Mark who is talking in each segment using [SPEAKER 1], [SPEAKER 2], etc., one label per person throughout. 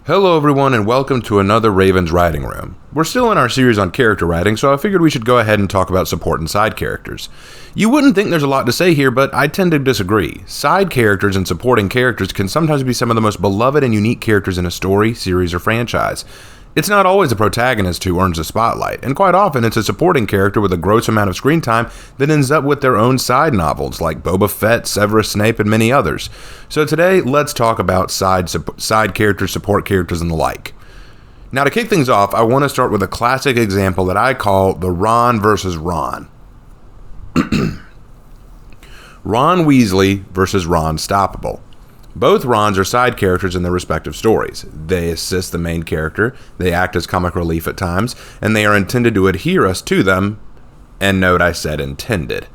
[SPEAKER 1] Hello everyone and welcome to another Raven's Writing Room. We're still in our series on character writing, so I figured we should go ahead and talk about support and side characters. You wouldn't think there's a lot to say here, but I tend to disagree. Side characters and supporting characters can sometimes be some of the most beloved and unique characters in a story, series, or franchise. It's not always the protagonist who earns the spotlight, and quite often it's a supporting character with a gross amount of screen time that ends up with their own side novels like Boba Fett, Severus Snape, and many others. So today, let's talk about side characters, support characters, and the like. Now to kick things off, I want to start with a classic example that I call the Ron versus Ron. Ron Weasley versus Ron Stoppable. Both Rons are side characters in their respective stories. They assist the main character, they act as comic relief at times, and they are intended to adhere us to them. And note I said intended.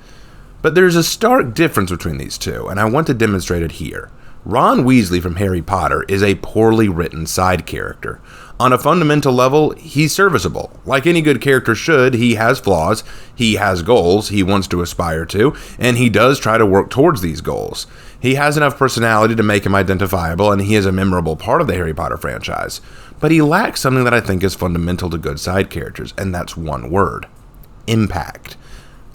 [SPEAKER 1] But there's a stark difference between these two, and I want to demonstrate it here. Ron Weasley from Harry Potter is a poorly written side character. On a fundamental level, he's serviceable. Like any good character should, he has flaws, he has goals he wants to aspire to, and he does try to work towards these goals. He has enough personality to make him identifiable, and he is a memorable part of the Harry Potter franchise. But he lacks something that I think is fundamental to good side characters, and that's one word: impact.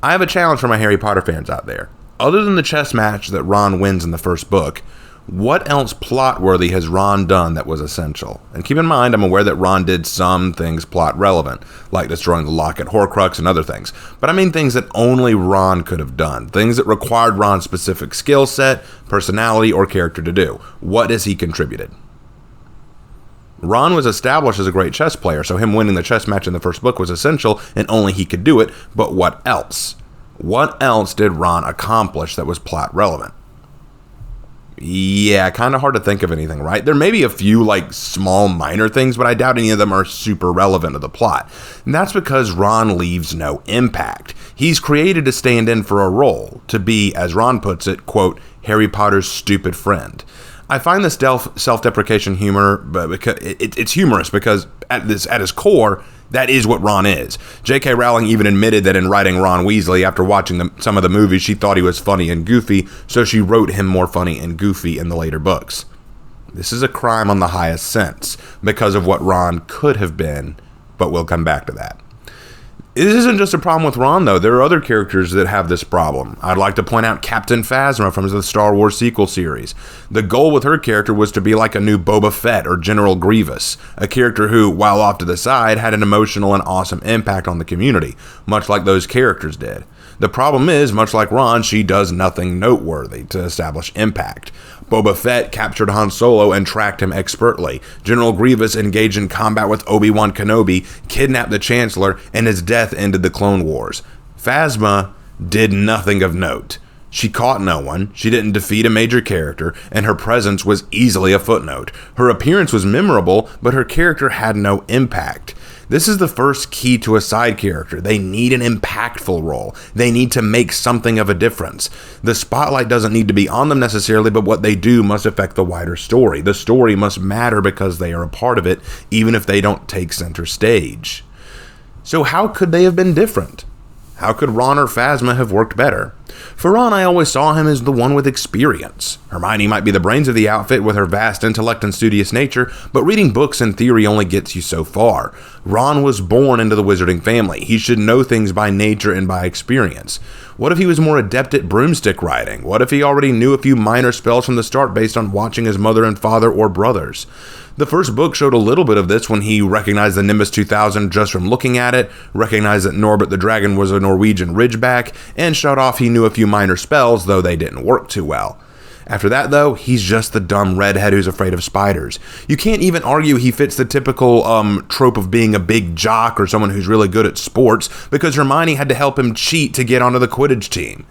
[SPEAKER 1] I have a challenge for my Harry Potter fans out there. Other than the chess match that Ron wins in the first book, what else plot-worthy has Ron done that was essential? And keep in mind, I'm aware that Ron did some things plot-relevant, like destroying the locket Horcrux and other things. But I mean things that only Ron could have done. Things that required Ron's specific skill set, personality, or character to do. What has he contributed? Ron was established as a great chess player, so him winning the chess match in the first book was essential, and only he could do it. But what else? What else did Ron accomplish that was plot-relevant? Yeah, kind of hard to think of anything, right? There may be a few, small minor things, but I doubt any of them are super relevant to the plot. And that's because Ron leaves no impact. He's created to stand in for a role, to be, as Ron puts it, quote, Harry Potter's stupid friend. I find this self-deprecation humor, but because it's humorous because at his core, that is what Ron is. J.K. Rowling even admitted that in writing Ron Weasley, after watching some of the movies, she thought he was funny and goofy, so she wrote him more funny and goofy in the later books. This is a crime on the highest sense, because of what Ron could have been, but we'll come back to that. This isn't just a problem with Ron, though. There are other characters that have this problem. I'd like to point out Captain Phasma from the Star Wars sequel series. The goal with her character was to be like a new Boba Fett or General Grievous, a character who, while off to the side, had an emotional and awesome impact on the community, much like those characters did. The problem is, much like Ron, she does nothing noteworthy to establish impact. Boba Fett captured Han Solo and tracked him expertly. General Grievous engaged in combat with Obi-Wan Kenobi, kidnapped the Chancellor, and his death ended the Clone Wars. Phasma did nothing of note. She caught no one, she didn't defeat a major character, and her presence was easily a footnote. Her appearance was memorable, but her character had no impact. This is the first key to a side character. They need an impactful role. They need to make something of a difference. The spotlight doesn't need to be on them necessarily, but what they do must affect the wider story. The story must matter because they are a part of it, even if they don't take center stage. So how could they have been different? How could Ron or Phasma have worked better? For Ron, I always saw him as the one with experience. Hermione might be the brains of the outfit with her vast intellect and studious nature, but reading books in theory only gets you so far. Ron was born into the wizarding family. He should know things by nature and by experience. What if he was more adept at broomstick riding? What if he already knew a few minor spells from the start based on watching his mother and father or brothers? The first book showed a little bit of this when he recognized the Nimbus 2000 just from looking at it, recognized that Norbert the Dragon was a Norwegian Ridgeback, and showed off he knew a few minor spells, though they didn't work too well. After that, though, he's just the dumb redhead who's afraid of spiders. You can't even argue he fits the typical trope of being a big jock or someone who's really good at sports, because Hermione had to help him cheat to get onto the Quidditch team.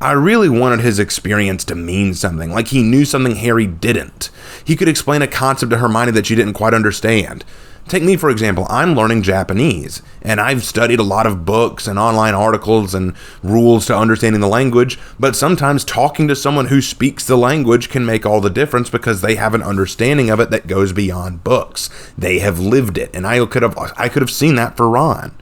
[SPEAKER 1] I really wanted his experience to mean something, like he knew something Harry didn't. He could explain a concept to Hermione that she didn't quite understand. Take me, for example. I'm learning Japanese, and I've studied a lot of books and online articles and rules to understanding the language, but sometimes talking to someone who speaks the language can make all the difference because they have an understanding of it that goes beyond books. They have lived it, and I could have seen that for Ron.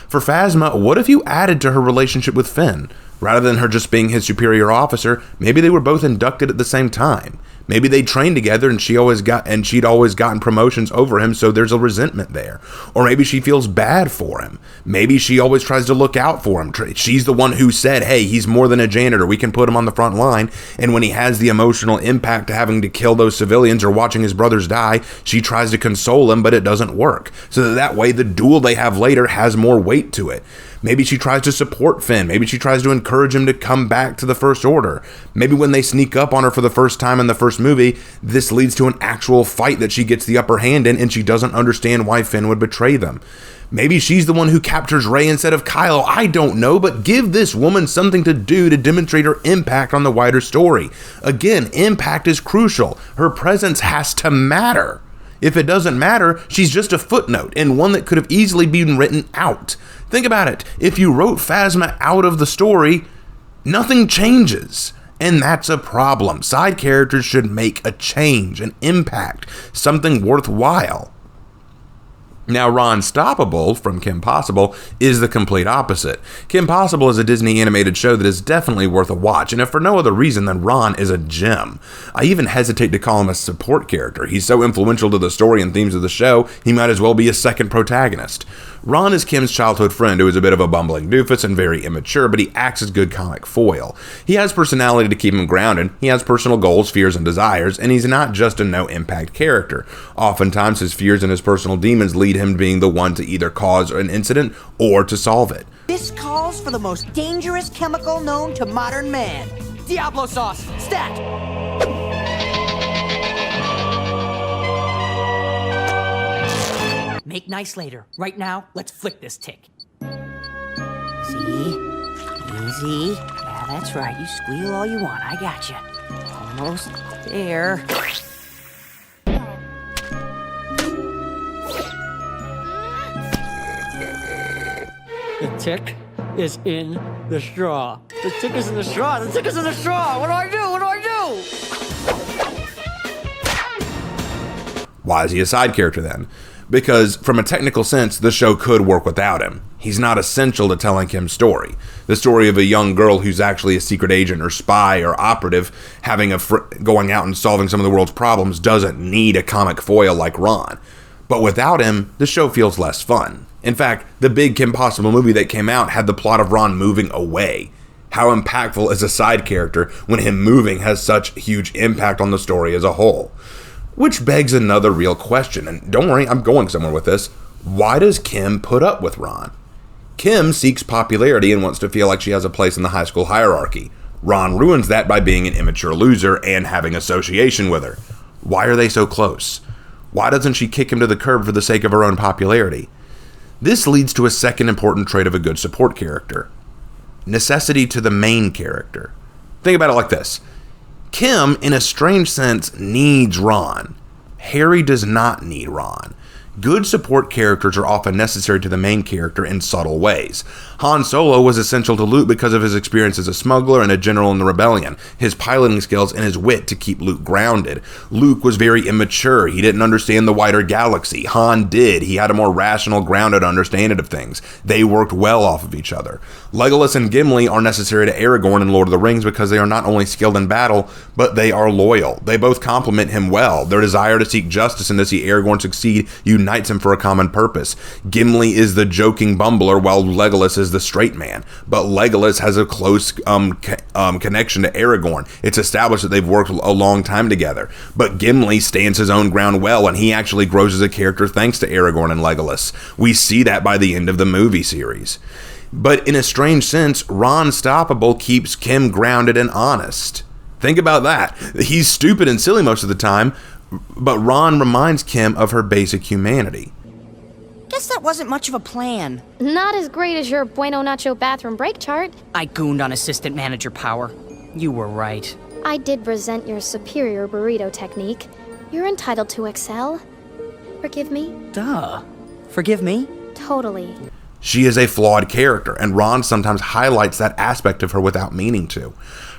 [SPEAKER 1] For Phasma, what if you added to her relationship with Finn? Rather than her just being his superior officer, maybe they were both inducted at the same time. Maybe they trained together and she'd always gotten promotions over him, so there's a resentment there. Or maybe she feels bad for him. Maybe she always tries to look out for him. She's the one who said, hey, he's more than a janitor, we can put him on the front line. And when he has the emotional impact to having to kill those civilians or watching his brothers die, she tries to console him, but it doesn't work. So that way the duel they have later has more weight to it. Maybe she tries to support Finn. Maybe she tries to encourage him to come back to the First Order. Maybe when they sneak up on her for the first time in the first movie, this leads to an actual fight that she gets the upper hand in, and she doesn't understand why Finn would betray them. Maybe she's the one who captures Rey instead of Kylo. I don't know, but give this woman something to do to demonstrate her impact on the wider story. Again, impact is crucial. Her presence has to matter. If it doesn't matter, she's just a footnote, and one that could have easily been written out. Think about it. If you wrote Phasma out of the story, nothing changes. And that's a problem. Side characters should make a change, an impact, something worthwhile. Now, Ron Stoppable from Kim Possible is the complete opposite. Kim Possible is a Disney animated show that is definitely worth a watch, and if for no other reason than Ron is a gem. I even hesitate to call him a support character. He's so influential to the story and themes of the show, he might as well be a second protagonist. Ron is Kim's childhood friend who is a bit of a bumbling doofus and very immature, but he acts as good comic foil. He has personality to keep him grounded, he has personal goals, fears, and desires, and he's not just a no-impact character. Oftentimes, his fears and his personal demons lead him being the one to either cause an incident or to solve it.
[SPEAKER 2] This calls for the most dangerous chemical known to modern man. Diablo sauce, stat! Make nice later. Right now, let's flick this tick. See? Easy. Yeah, that's right. You squeal all you want. I got you. Almost there.
[SPEAKER 3] The tick is in the straw. The tick is in the straw. The tick is in the straw. What do I do? What do I do?
[SPEAKER 1] Why is he a side character then? Because from a technical sense, the show could work without him. He's not essential to telling Kim's story. The story of a young girl who's actually a secret agent or spy or operative going out and solving some of the world's problems doesn't need a comic foil like Ron. But without him, the show feels less fun. In fact, the big Kim Possible movie that came out had the plot of Ron moving away. How impactful is a side character when him moving has such huge impact on the story as a whole? Which begs another real question, and don't worry, I'm going somewhere with this. Why does Kim put up with Ron? Kim seeks popularity and wants to feel like she has a place in the high school hierarchy. Ron ruins that by being an immature loser and having association with her. Why are they so close? Why doesn't she kick him to the curb for the sake of her own popularity? This leads to a second important trait of a good support character. Necessity to the main character. Think about it like this. Kim, in a strange sense, needs Ron. Harry does not need Ron. Good support characters are often necessary to the main character in subtle ways. Han Solo was essential to Luke because of his experience as a smuggler and a general in the rebellion, his piloting skills, and his wit to keep Luke grounded. Luke was very immature. He didn't understand the wider galaxy. Han did. He had a more rational, grounded understanding of things. They worked well off of each other. Legolas and Gimli are necessary to Aragorn in Lord of the Rings because they are not only skilled in battle, but they are loyal. They both complement him well. Their desire to seek justice and to see Aragorn succeed unites him for a common purpose. Gimli is the joking bumbler while Legolas is the straight man, but Legolas has a close connection to Aragorn. It's established that they've worked a long time together, but Gimli stands his own ground well, and he actually grows as a character thanks to Aragorn and Legolas. We see that by the end of the movie series. But in a strange sense, Ron Stoppable keeps Kim grounded and honest. Think about that. He's stupid and silly most of the time, but Ron reminds Kim of her basic humanity.
[SPEAKER 2] Guess that wasn't much of a plan.
[SPEAKER 4] Not as great as your Bueno Nacho bathroom break chart.
[SPEAKER 2] I gooned on assistant manager power. You were right.
[SPEAKER 4] I did resent your superior burrito technique. You're entitled to excel. Forgive me?
[SPEAKER 2] Duh. Forgive me?
[SPEAKER 4] Totally.
[SPEAKER 1] She is a flawed character, and Ron sometimes highlights that aspect of her without meaning to.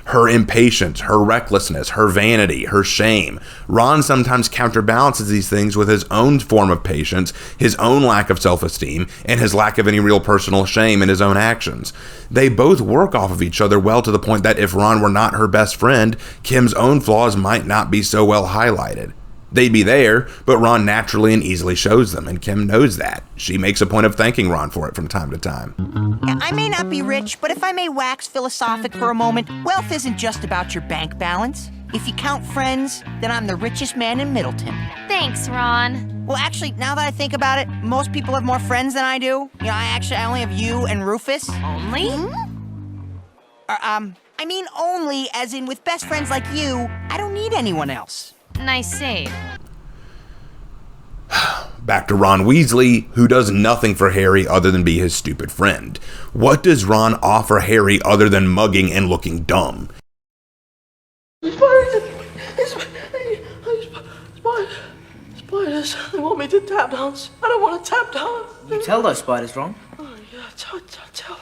[SPEAKER 1] Her impatience, her recklessness, her vanity, her shame. Ron sometimes counterbalances these things with his own form of patience, his own lack of self-esteem, and his lack of any real personal shame in his own actions. They both work off of each other well to the point that if Ron were not her best friend, Kim's own flaws might not be so well highlighted. They'd be there, but Ron naturally and easily shows them, and Kim knows that. She makes a point of thanking Ron for it from time to time.
[SPEAKER 5] I may not be rich, but if I may wax philosophic for a moment, wealth isn't just about your bank balance. If you count friends, then I'm the richest man in Middleton.
[SPEAKER 6] Thanks, Ron.
[SPEAKER 5] Well, actually, now that I think about it, most people have more friends than I do. I only have you and Rufus.
[SPEAKER 6] Only?
[SPEAKER 5] I mean only, as in with best friends like you, I don't need anyone else.
[SPEAKER 6] Nice save.
[SPEAKER 1] Back to Ron Weasley, who does nothing for Harry other than be his stupid friend. What does Ron offer Harry other than mugging and looking dumb?
[SPEAKER 7] Spiders, they want me to tap dance. I don't want to tap dance.
[SPEAKER 8] You tell those spiders, Ron.
[SPEAKER 7] Oh, yeah, I'll tell.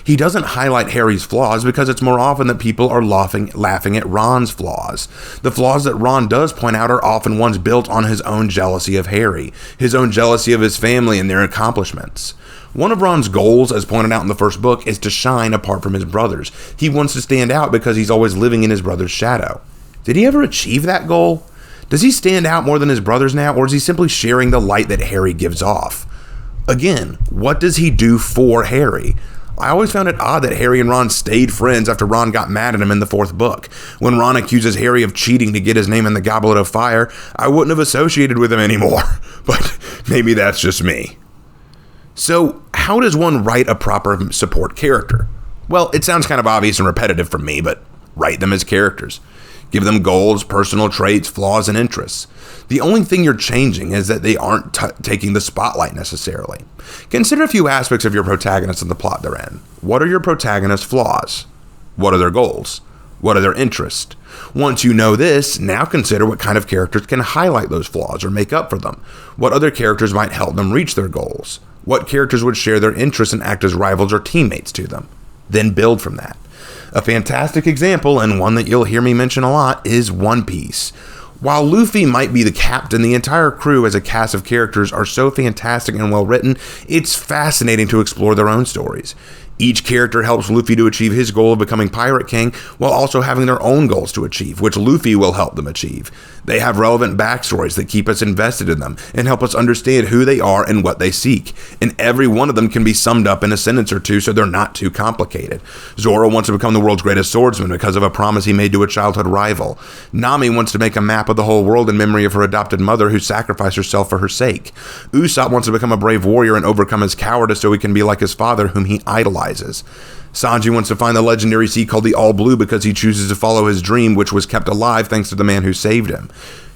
[SPEAKER 1] He doesn't highlight Harry's flaws because it's more often that people are laughing at Ron's flaws. The flaws that Ron does point out are often ones built on his own jealousy of Harry, his own jealousy of his family and their accomplishments. One of Ron's goals, as pointed out in the first book, is to shine apart from his brothers. He wants to stand out because he's always living in his brother's shadow. Did he ever achieve that goal? Does he stand out more than his brothers now, or is he simply sharing the light that Harry gives off? Again, what does he do for Harry? I always found it odd that Harry and Ron stayed friends after Ron got mad at him in the fourth book. When Ron accuses Harry of cheating to get his name in the Goblet of Fire, I wouldn't have associated with him anymore. But maybe that's just me. So, how does one write a proper support character? Well, it sounds kind of obvious and repetitive from me, but write them as characters. Give them goals, personal traits, flaws, and interests. The only thing you're changing is that they aren't taking the spotlight necessarily. Consider a few aspects of your protagonists and the plot they're in. What are your protagonist's flaws? What are their goals? What are their interests? Once you know this, now consider what kind of characters can highlight those flaws or make up for them. What other characters might help them reach their goals? What characters would share their interests and act as rivals or teammates to them? Then build from that. A fantastic example, and one that you'll hear me mention a lot, is One Piece. While Luffy might be the captain, the entire crew as a cast of characters are so fantastic and well written, it's fascinating to explore their own stories. Each character helps Luffy to achieve his goal of becoming Pirate King while also having their own goals to achieve, which Luffy will help them achieve. They have relevant backstories that keep us invested in them and help us understand who they are and what they seek. And every one of them can be summed up in a sentence or two so they're not too complicated. Zoro wants to become the world's greatest swordsman because of a promise he made to a childhood rival. Nami wants to make a map of the whole world in memory of her adopted mother who sacrificed herself for her sake. Usopp wants to become a brave warrior and overcome his cowardice so he can be like his father whom he idolizes. Sanji wants to find the legendary sea called the All Blue because he chooses to follow his dream, which was kept alive thanks to the man who saved him.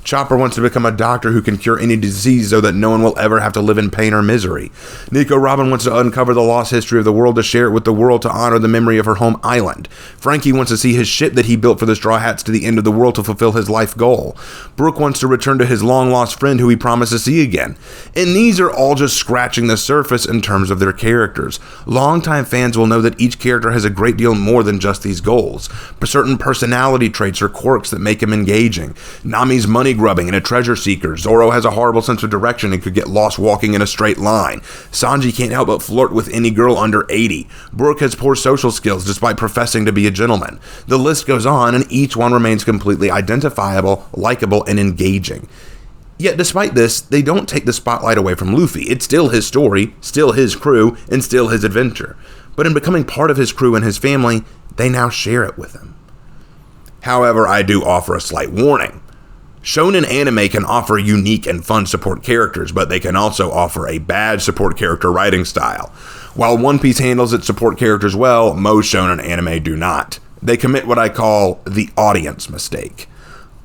[SPEAKER 1] Chopper wants to become a doctor who can cure any disease so that no one will ever have to live in pain or misery. Nico Robin wants to uncover the lost history of the world to share it with the world to honor the memory of her home island. Frankie wants to see his ship that he built for the Straw Hats to the end of the world to fulfill his life goal. Brooke wants to return to his long-lost friend who he promised to see again. And these are all just scratching the surface in terms of their characters. Longtime fans will know that each character has a great deal more than just these goals. Certain personality traits or quirks that make him engaging. Nami's money grubbing and a treasure seeker. Zoro has a horrible sense of direction and could get lost walking in a straight line. Sanji can't help but flirt with any girl under 80. Brooke has poor social skills despite professing to be a gentleman. The list goes on, and each one remains completely identifiable, likable, and engaging. Yet despite this, they don't take the spotlight away from Luffy. It's still his story, still his crew, and still his adventure. But in becoming part of his crew and his family, they now share it with him. However, I do offer a slight warning. Shonen anime can offer unique and fun support characters, but they can also offer a bad support character writing style. While One Piece handles its support characters well, most shonen anime do not. They commit what I call the audience mistake.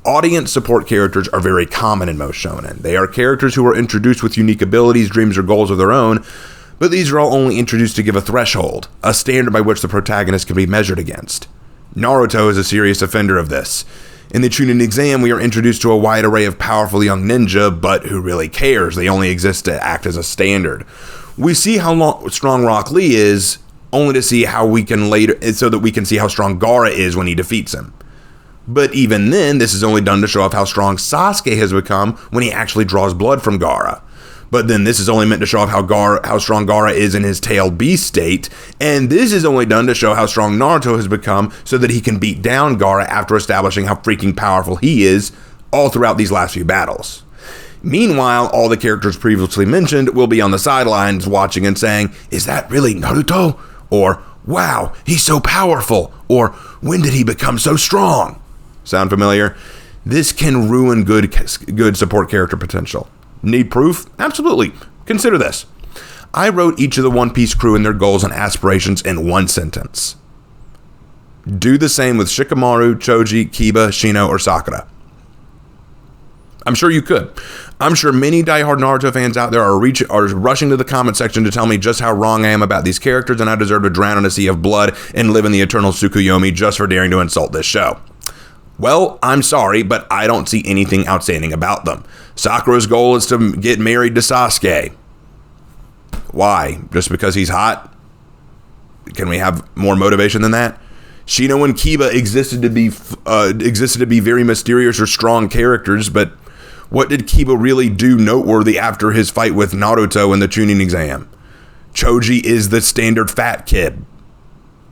[SPEAKER 1] Audience support characters are very common in most shonen. They are characters who are introduced with unique abilities, dreams, or goals of their own, but these are all only introduced to give a threshold, a standard by which the protagonist can be measured against. Naruto is a serious offender of this. In the Chunin exam, we are introduced to a wide array of powerful young ninja, but who really cares? They only exist to act as a standard. We see how strong Rock Lee is, only to see how we can later, so that we can see how strong Gaara is when he defeats him. But even then, this is only done to show off how strong Sasuke has become when he actually draws blood from Gaara. But then this is only meant to show off how strong Gaara is in his tail beast state, and this is only done to show how strong Naruto has become so that he can beat down Gaara after establishing how freaking powerful he is all throughout these last few battles. Meanwhile, all the characters previously mentioned will be on the sidelines watching and saying, "Is that really Naruto?" Or, "Wow, he's so powerful," or, "When did he become so strong?" Sound familiar? This can ruin good support character potential. Need proof? Absolutely. Consider this. I wrote each of the One Piece crew and their goals and aspirations in one sentence. Do the same with Shikamaru, Choji, Kiba, Shino, or Sakura. I'm sure you could. I'm sure many diehard Naruto fans out there are rushing to the comment section to tell me just how wrong I am about these characters and I deserve to drown in a sea of blood and live in the eternal Tsukuyomi just for daring to insult this show. Well, I'm sorry, but I don't see anything outstanding about them. Sakura's goal is to get married to Sasuke. Why? Just because he's hot? Can we have more motivation than that? Shino and Kiba existed to be very mysterious or strong characters, but what did Kiba really do noteworthy after his fight with Naruto in the Chunin exam? Choji is the standard fat kid.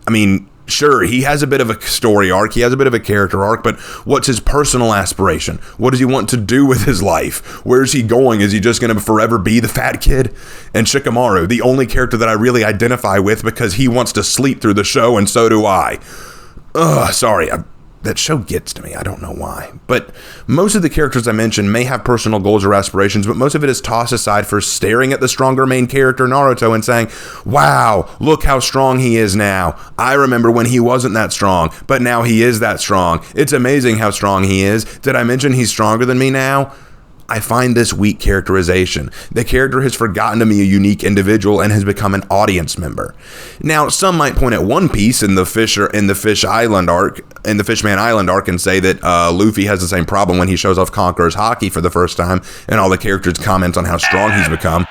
[SPEAKER 1] I mean, sure, he has a bit of a story arc, he has a bit of a character arc, but what's his personal aspiration? What does he want to do with his life? Where's he going? Is he just going to forever be the fat kid? And Shikamaru, the only character that I really identify with because he wants to sleep through the show, and so do I. Sorry, that show gets to me. I don't know why. But most of the characters I mentioned may have personal goals or aspirations, but most of it is tossed aside for staring at the stronger main character, Naruto, and saying, "Wow, look how strong he is now. I remember when he wasn't that strong, but now he is that strong. It's amazing how strong he is. Did I mention he's stronger than me now?" I find this weak characterization. The character has forgotten to be a unique individual and has become an audience member. Now, some might point at One Piece in the Fishman Island arc, and say that Luffy has the same problem when he shows off Conqueror's haki for the first time, and all the characters comment on how strong he's become.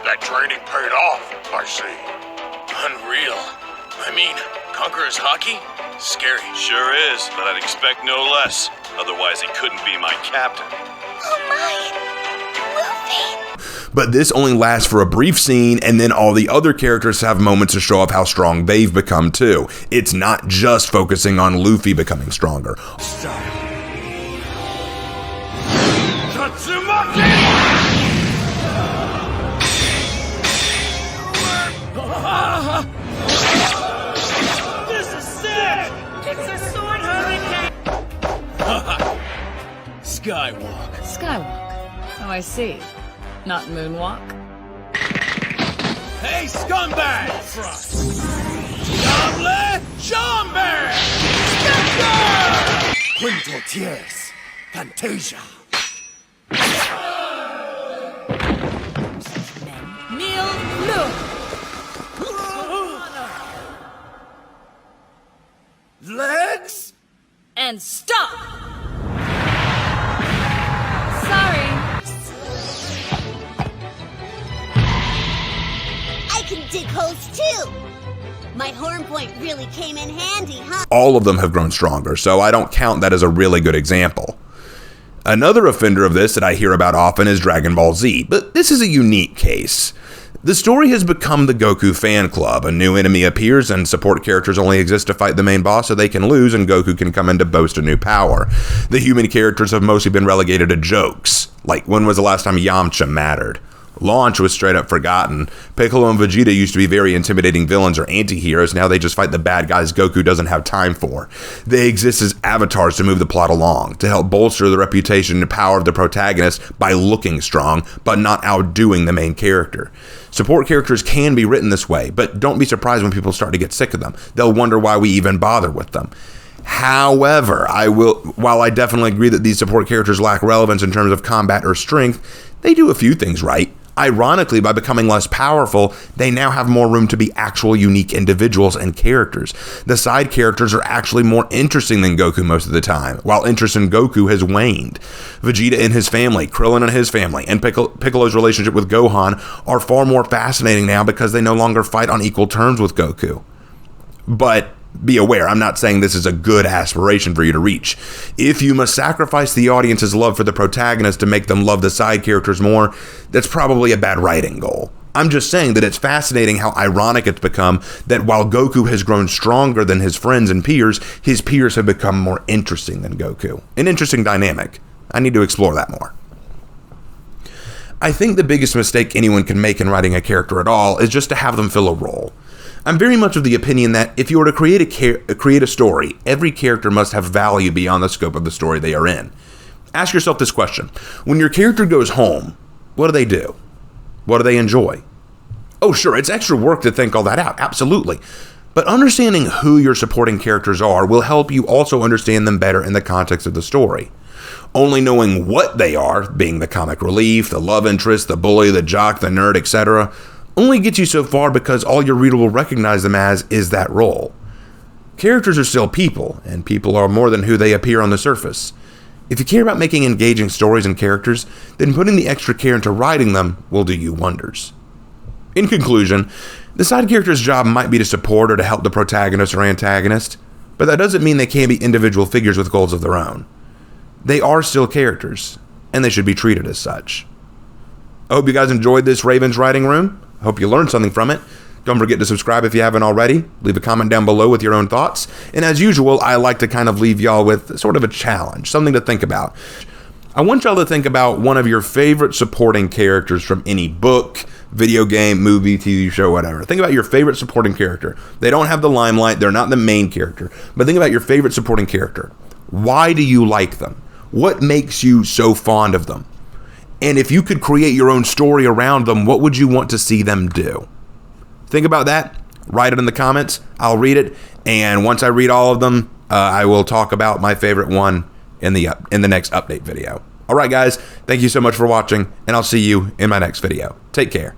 [SPEAKER 8] That training paid off, I see.
[SPEAKER 9] Unreal. I mean, Conqueror's haki? Scary.
[SPEAKER 8] Sure is, but I'd expect no less. Otherwise, he couldn't be my captain.
[SPEAKER 10] Oh my! Luffy!
[SPEAKER 1] But this only lasts for a brief scene, and then all the other characters have moments to show off how strong they've become too. It's not just focusing on Luffy becoming stronger.
[SPEAKER 10] This is sick! It's a sword hurricane!
[SPEAKER 9] Skywalk.
[SPEAKER 11] Skywalk. Oh, I see. Not moonwalk.
[SPEAKER 9] Hey, scumbag! Jamble! Jambe! Skepta!
[SPEAKER 10] Quinto Ties. Fantasia.
[SPEAKER 11] Kneel, look!
[SPEAKER 10] Legs?
[SPEAKER 11] And stop! Sorry.
[SPEAKER 12] I can dig holes too! My horn point really came in handy, huh?
[SPEAKER 1] All of them have grown stronger, so I don't count that as a really good example. Another offender of this that I hear about often is Dragon Ball Z, but this is a unique case. The story has become the Goku fan club. A new enemy appears and support characters only exist to fight the main boss so they can lose and Goku can come in to boast a new power. The human characters have mostly been relegated to jokes. Like, when was the last time Yamcha mattered? Launch was straight up forgotten. Piccolo and Vegeta used to be very intimidating villains or anti-heroes. Now they just fight the bad guys Goku doesn't have time for. They exist as avatars to move the plot along, to help bolster the reputation and power of the protagonist by looking strong, but not outdoing the main character. Support characters can be written this way, but don't be surprised when people start to get sick of them. They'll wonder why we even bother with them. However, while I definitely agree that these support characters lack relevance in terms of combat or strength, they do a few things right. Ironically, by becoming less powerful, they now have more room to be actual unique individuals and characters. The side characters are actually more interesting than Goku most of the time, while interest in Goku has waned. Vegeta and his family, Krillin and his family, and Piccolo's relationship with Gohan are far more fascinating now because they no longer fight on equal terms with Goku. But be aware, I'm not saying this is a good aspiration for you to reach. If you must sacrifice the audience's love for the protagonist to make them love the side characters more, that's probably a bad writing goal. I'm just saying that it's fascinating how ironic it's become that while Goku has grown stronger than his friends and peers, his peers have become more interesting than Goku. An interesting dynamic. I need to explore that more. I think the biggest mistake anyone can make in writing a character at all is just to have them fill a role. I'm very much of the opinion that if you were to create a story, every character must have value beyond the scope of the story they are in. Ask yourself this question. When your character goes home, what do? What do they enjoy? Oh, sure, it's extra work to think all that out, absolutely. But understanding who your supporting characters are will help you also understand them better in the context of the story. Only knowing what they are, being the comic relief, the love interest, the bully, the jock, the nerd, etc., only gets you so far because all your reader will recognize them as is that role. Characters are still people, and people are more than who they appear on the surface. If you care about making engaging stories and characters, then putting the extra care into writing them will do you wonders. In conclusion, the side character's job might be to support or to help the protagonist or antagonist, but that doesn't mean they can't be individual figures with goals of their own. They are still characters, and they should be treated as such. I hope you guys enjoyed this Raven's Writing Room. I hope you learned something from it. Don't forget to subscribe if you haven't already. Leave a comment down below with your own thoughts. And as usual, I like to kind of leave y'all with sort of a challenge, something to think about. I want y'all to think about one of your favorite supporting characters from any book, video game, movie, TV show, whatever. Think about your favorite supporting character. They don't have the limelight. They're not the main character. But think about your favorite supporting character. Why do you like them? What makes you so fond of them? And if you could create your own story around them, what would you want to see them do? Think about that. Write it in the comments. I'll read it. And once I read all of them, I will talk about my favorite one in the next update video. All right, guys. Thank you so much for watching, and I'll see you in my next video. Take care.